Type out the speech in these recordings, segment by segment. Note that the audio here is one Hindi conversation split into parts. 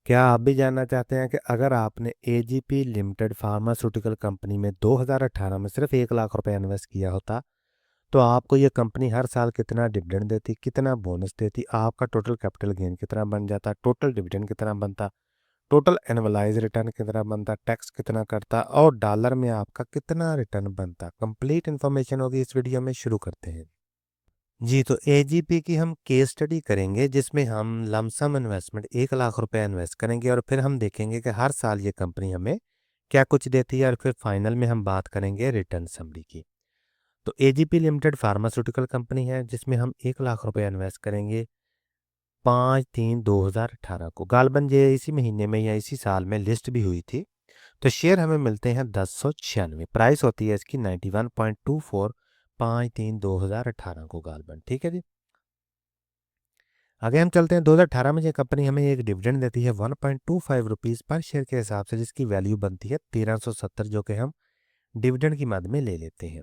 क्या आप भी जानना चाहते हैं कि अगर आपने एजीपी लिमिटेड फार्मास्यूटिकल कंपनी में 2018 में सिर्फ 1 लाख रुपए इन्वेस्ट किया होता तो आपको ये कंपनी हर साल कितना डिविडेंड देती, कितना बोनस देती, आपका टोटल कैपिटल गेन कितना बन जाता, टोटल डिविडेंड कितना बनता, टोटल एनुअलाइज रिटर्न कितना बनता, टैक्स कितना करता और डॉलर में आपका कितना रिटर्न बनता। कंप्लीट इन्फॉर्मेशन होगी इस वीडियो में। शुरू करते हैं जी। तो एजीपी की हम केस स्टडी करेंगे जिसमें हम लमसम इन्वेस्टमेंट 1 लाख रुपए इन्वेस्ट करेंगे और फिर हम देखेंगे कि हर साल ये कंपनी हमें क्या कुछ देती है और फिर फाइनल में हम बात करेंगे रिटर्न समरी की। तो एजीपी लिमिटेड फार्मास्यूटिकल कंपनी है जिसमें हम 1 लाख रुपए इन्वेस्ट करेंगे 5/3/2018 को। गालबन ये इसी महीने में या इसी साल में लिस्ट भी हुई थी। तो शेयर हमें मिलते हैं 1096। प्राइस होती है इसकी 91.24 5/3/2018 को गालबन। ठीक है जी। आगे हम चलते हैं। 2018 में ये कंपनी हमें एक डिविडेंड देती है 1.25 रुपीज़ पर शेयर के हिसाब से, जिसकी वैल्यू बनती है 1370, जो कि हम डिविडेंड की मद में ले लेते हैं।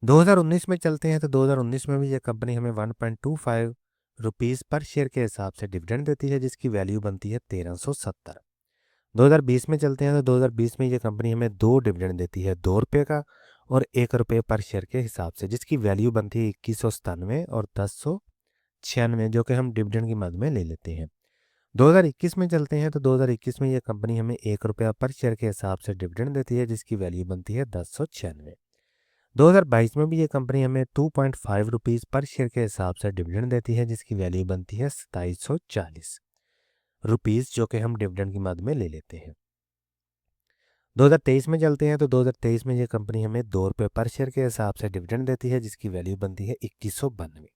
2019 में चलते हैं। तो 2019 में भी ये कंपनी हमें 1.25 रुपीज़ पर शेयर के हिसाब से डिविडेंड देती है, जिसकी वैल्यू बनती है 1370। 2020 में चलते हैं। तो 2020 में ये कंपनी हमें दो डिविडेंड देती है, 2 रुपये का और 1 रुपये पर शेयर के हिसाब से, जिसकी वैल्यू बनती है 2197 और 1096, जो कि हम डिविडेंड की मद में ले लेते हैं। 2021 में चलते हैं। तो 2021 में ये कंपनी हमें 1 रुपया पर शेयर के हिसाब से डिविडेंड देती है, जिसकी वैल्यू बनती है 1096। 2022 में भी ये कंपनी हमें 2.5 रुपीज़ पर शेयर के हिसाब से डिविडेंड देती है, जिसकी वैल्यू बनती है 2740 रुपीज़, जो कि हम डिविडेंड की मद में ले लेते हैं। 2023 में चलते हैं। तो 2023 में ये कंपनी हमें 2 रुपये पर शेयर के हिसाब से डिविडेंड देती है, जिसकी वैल्यू बनती है 2192।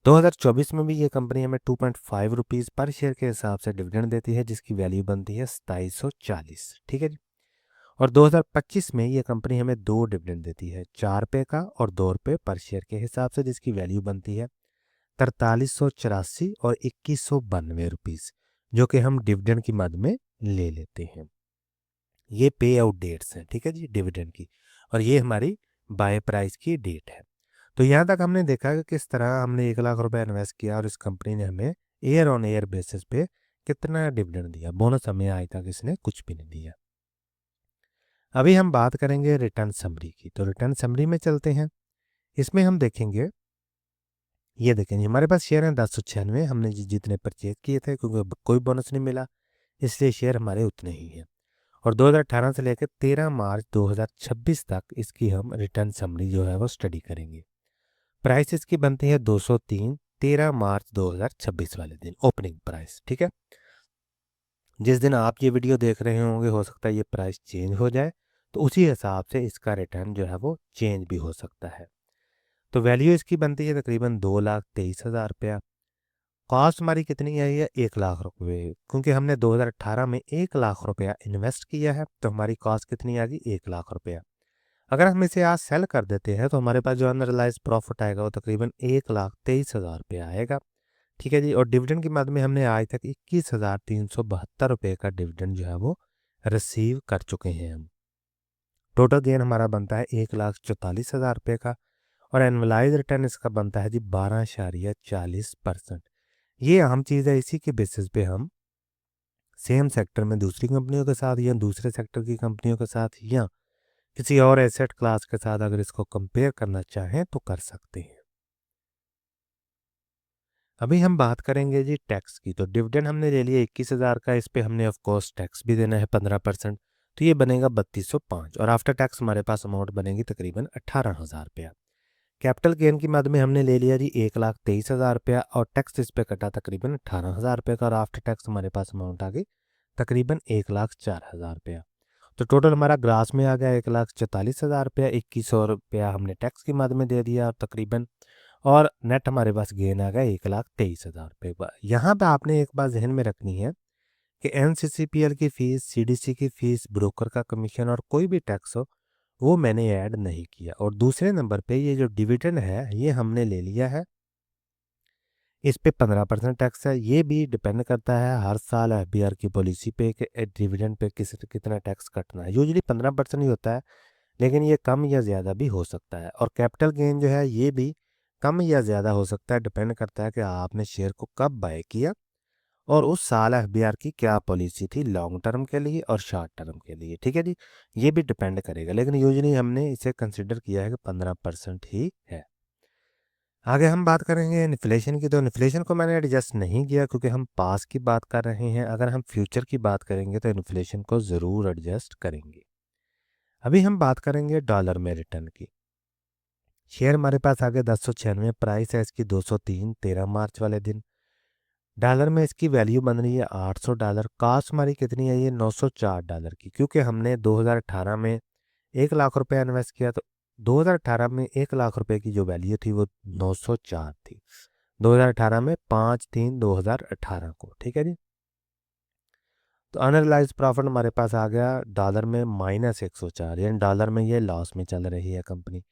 2024 में भी ये कंपनी हमें 2.5 रुपीज़ पर शेयर के हिसाब से डिविडेंड देती है, जिसकी वैल्यू बनती है 2740। ठीक है जी। और 2025 में ये कंपनी हमें दो डिविडेंड देती है, 4 रुपये का और 2 रुपये पर शेयर के हिसाब से, जिसकी वैल्यू बनती है 4384 और 2192 रुपीज़, जो कि हम डिविडेंड की मद में ले लेते हैं। ये पे आउट डेट्स हैं, ठीक है जी, डिविडेंड की। और ये हमारी बाय प्राइस की डेट है। तो यहाँ तक हमने देखा कि किस तरह हमने 1 लाख रुपए इन्वेस्ट किया और इस कंपनी ने हमें ईयर ऑन ईयर बेसिस पे कितना डिविडेंड दिया। बोनस हमें आज तक इसने कुछ भी नहीं दिया। अभी हम बात करेंगे रिटर्न समरी की। तो रिटर्न समरी में चलते हैं। इसमें हम देखेंगे, ये देखेंगे हमारे पास शेयर हैं 1096। हमने जितने परचेज किए थे, क्योंकि कोई बोनस नहीं मिला इसलिए शेयर हमारे उतने ही हैं। और 2018 से लेकर 13 मार्च 2026 तक इसकी हम रिटर्न समरी जो है वो स्टडी करेंगे। प्राइस इसकी बनती है 203, 13 मार्च 2026 वाले दिन ओपनिंग प्राइस। ठीक है। जिस दिन आप ये वीडियो देख रहे होंगे हो सकता है ये प्राइस चेंज हो जाए, तो उसी हिसाब से इसका रिटर्न जो है वो चेंज भी हो सकता है। तो वैल्यू इसकी बनती है तकरीबन 2,23,000 रुपया। कॉस्ट हमारी कितनी आई है? 1 लाख रुपये। क्योंकि हमने 2018 में 1 लाख रुपया इन्वेस्ट किया है तो हमारी कॉस्ट कितनी आ गई? 1 लाख रुपया। अगर हम इसे आज सेल कर देते हैं तो हमारे पास जो अनरियलाइज प्रॉफिट आएगा वो तकरीबन 1,23,000 रुपया आएगा। ठीक है जी। और डिविडेंड की मद में हमने आज तक 21,372 रुपये का डिविडेंड जो है वो रिसीव कर चुके हैं हम। टोटल गेन हमारा बनता है 1,44,000 रुपये का और एनुअलाइज रिटर्न इसका बनता है जी 12.40%। ये अहम चीज़ है। इसी के बेसिस पे हम सेम सेक्टर में दूसरी कंपनियों के साथ या दूसरे सेक्टर की कंपनियों के साथ या किसी और एसेट क्लास के साथ अगर इसको कंपेयर करना चाहें तो कर सकते हैं। अभी हम बात करेंगे जी टैक्स की। तो डिविडेंड हमने ले लिया 21,000 का, इस पे हमने ऑफ कोर्स टैक्स भी देना है 15%। तो ये बनेगा 3205 और आफ्टर टैक्स हमारे पास अमाउंट बनेगी तकरीबन 18,000 रुपया। कैपिटल गेन की मद में हमने ले लिया जी 1,23,000 रुपया और टैक्स इस पे कटा तकरीबन 18,000 रुपये का और आफ्टर टैक्स हमारे पास अमाउंट आ गई तकरीबन 1,04,000 रुपया। तो टोटल हमारा ग्रास में आ गया 1,44,000 रुपया। 2100 रुपया हमने टैक्स की मद में दे दिया और तकरीबन, और नेट हमारे पास गेन आ गया 1,23,000 रुपये। यहाँ पे आपने एक बात जहन में रखनी है कि NCCPL की फ़ीस, CDC की फ़ीस, ब्रोकर का कमीशन और कोई भी टैक्स हो वो मैंने ऐड नहीं किया। और दूसरे नंबर पे ये जो डिविडेंड है ये हमने ले लिया है, इस पे 15% टैक्स है। ये भी डिपेंड करता है हर साल FBR की पॉलिसी पे कि डिविडेंड पे कितना टैक्स कटना है। यूजुअली 15% ही होता है, लेकिन ये कम या ज़्यादा भी हो सकता है। और कैपिटल गेन जो है ये भी कम या ज़्यादा हो सकता है, डिपेंड करता है कि आपने शेयर को कब बाय किया और उस साल एफबीआर की क्या पॉलिसी थी लॉन्ग टर्म के लिए और शॉर्ट टर्म के लिए। ठीक है जी, ये भी डिपेंड करेगा, लेकिन यूजुअली हमने इसे कंसिडर किया है कि 15% ही है। आगे हम बात करेंगे इन्फ्लेशन की। तो इन्फ्लेशन को मैंने एडजस्ट नहीं किया क्योंकि हम पास की बात कर रहे हैं। अगर हम फ्यूचर की बात करेंगे तो इन्फ्लेशन को ज़रूर एडजस्ट करेंगे। अभी हम बात करेंगे डॉलर में रिटर्न की। शेयर हमारे पास आ गया 1096, प्राइस है इसकी 203 13 मार्च वाले दिन। डॉलर में इसकी वैल्यू बन रही है $800। कास्ट हमारी कितनी है, ये $904 की, क्योंकि हमने 2018 में 1 लाख रुपए इन्वेस्ट किया। तो 2018 में 1 लाख रुपए की जो वैल्यू थी वो 904 थी, 2018 में 5/3/2018 को। ठीक है जी। तो अनरियलाइज प्रॉफिट हमारे पास आ गया डॉलर में -104, यानी डॉलर में ये लॉस में चल रही है कंपनी।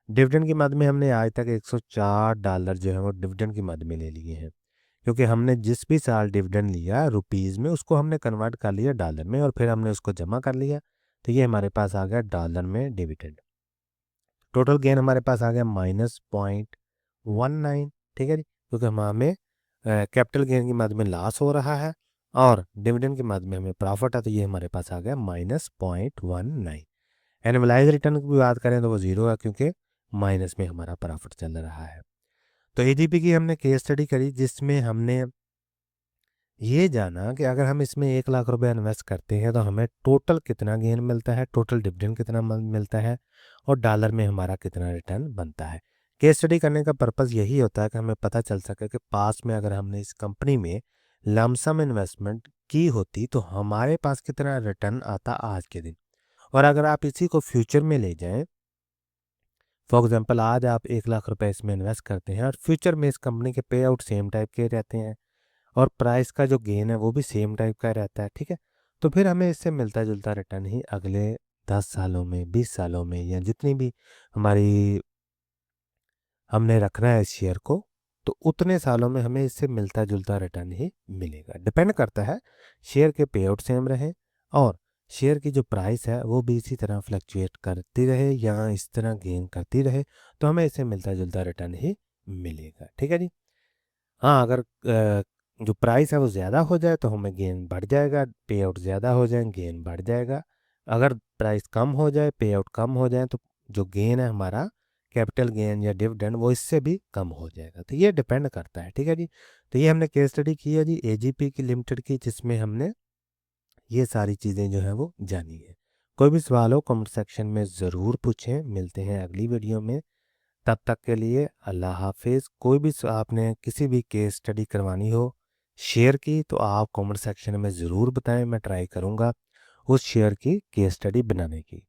डिविडेंड की मद में हमने आज तक $104 जो है वो डिविडेंड की मद में ले लिए हैं, क्योंकि हमने जिस भी साल डिविडेंड लिया रुपीज़ में उसको हमने कन्वर्ट कर लिया डॉलर में और फिर हमने उसको जमा कर लिया। तो ये हमारे पास आ गया डॉलर में डिविडेंड। टोटल गेन हमारे पास आ गया -0.19। ठीक है जी, क्योंकि हमें कैपिटल गेन की मद में लॉस हो रहा है और डिविडेंड की मद में हमें प्रॉफिट है, तो ये हमारे पास आ गया -0.19। एनुअलाइज रिटर्न की बात करें तो वो ज़ीरो है, क्योंकि माइनस में हमारा प्रॉफिट चल रहा है। तो एजीपी की हमने केस स्टडी करी, जिसमें हमने ये जाना कि अगर हम इसमें 1 लाख रुपए इन्वेस्ट करते हैं तो हमें टोटल कितना गेन मिलता है, टोटल डिविडेंड कितना मिलता है और डॉलर में हमारा कितना रिटर्न बनता है। केस स्टडी करने का पर्पज़ यही होता है कि हमें पता चल सके कि पास में अगर हमने इस कंपनी में लमसम इन्वेस्टमेंट की होती तो हमारे पास कितना रिटर्न आता आज के दिन। और अगर आप इसी को फ्यूचर में ले जाएं, फॉर एग्जांपल आज आप 1 लाख रुपए इसमें इन्वेस्ट करते हैं और फ्यूचर में इस कंपनी के पे आउट सेम टाइप के रहते हैं और प्राइस का जो गेन है वो भी सेम टाइप का रहता है। ठीक है, तो फिर हमें इससे मिलता जुलता रिटर्न ही अगले 10 सालों में, 20 सालों में, या जितनी भी हमारी हमने रखना है इस शेयर को, तो उतने सालों में हमें इससे मिलता जुलता रिटर्न ही मिलेगा। डिपेंड करता है शेयर के पे आउट सेम रहे और शेयर की जो प्राइस है वो भी इसी तरह फ्लक्चुएट करती रहे या इस तरह गेन करती रहे, तो हमें इससे मिलता जुलता रिटर्न ही मिलेगा। ठीक है जी। हाँ, अगर जो प्राइस है वो ज़्यादा हो जाए तो हमें गेन बढ़ जाएगा, पे आउट ज़्यादा हो जाए गेन बढ़ जाएगा। अगर प्राइस कम हो जाए, पे आउट कम हो जाए, तो जो गेन है हमारा कैपिटल गेन या डिविडेंड वो इससे भी कम हो जाएगा। तो ये डिपेंड करता है। ठीक है जी। तो ये हमने केस स्टडी की है जी एजीपी की लिमिटेड की, जिसमें हमने ये सारी चीज़ें जो है वो जानी है। कोई भी सवाल हो कमेंट सेक्शन में ज़रूर पूछें। मिलते हैं अगली वीडियो में, तब तक के लिए अल्लाह हाफिज़। कोई भी आपने किसी भी केस स्टडी करवानी हो शेयर की तो आप कमेंट सेक्शन में ज़रूर बताएं, मैं ट्राई करूँगा उस शेयर की केस स्टडी बनाने की।